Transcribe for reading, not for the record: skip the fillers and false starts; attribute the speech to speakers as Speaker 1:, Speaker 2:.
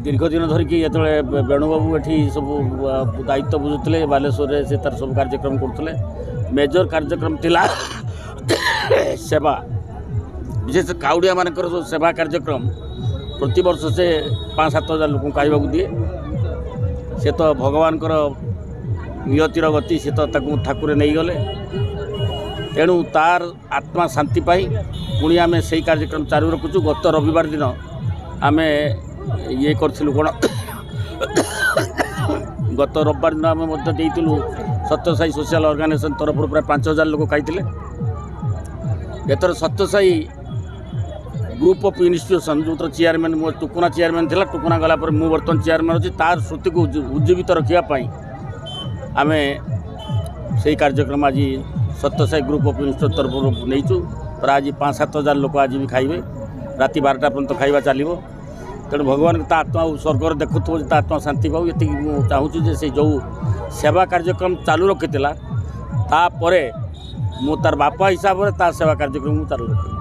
Speaker 1: दीर्घ दिन धरिक जो वेणुबाबू एठी सब दायित्व बुझुते बालेश्वर से तार सब कार्यक्रम करते मेजर कार्यक्रम थिला सेवा विशेष काउड़िया मानकर जो सेवा कार्यक्रम प्रति वर्ष से 5-7 हजार लोक खावा दिए से तो भगवान नियतिर गति से तो ठाकुर नहीं गले तेणु तार आत्मा शांति पाई पुणी आम से कार्यक्रम चालू रखुचु। गत रविवार दिन आम ये करूँ कौन गत रविवार दिन आम देलु सत्यसाई सोशल ऑर्गेनाइजेशन तरफ प्राय 5,000 लोक खाई एथर सत्यसाई ग्रुप ऑफ इंस्टीट्यूशन जो चेयरमैन मो टुकुना चेयरमैन थिला टुकुना गला पर मु बर्तन चेयरमैन अच्छी तार स्मृति को उज्जीवित रखापी आम से कार्यक्रम आज सत्यसाई ग्रुप ऑफ इंस्टीट्यूट तरफ नहीं प्राय आज 5-7 हजार लोक आज भी खाइबे राति 12टा पर्यंत खाइबा चलो तेणु भगवान ता आत्मा स्वर्ग देखुव आत्मा शांति पाऊ ये मुझे चाहूँ से जो सेवा कार्यक्रम चालू रखी तापर मु तार बापा हिसाब से तार सेवा कार्यक्रम चालू रखी।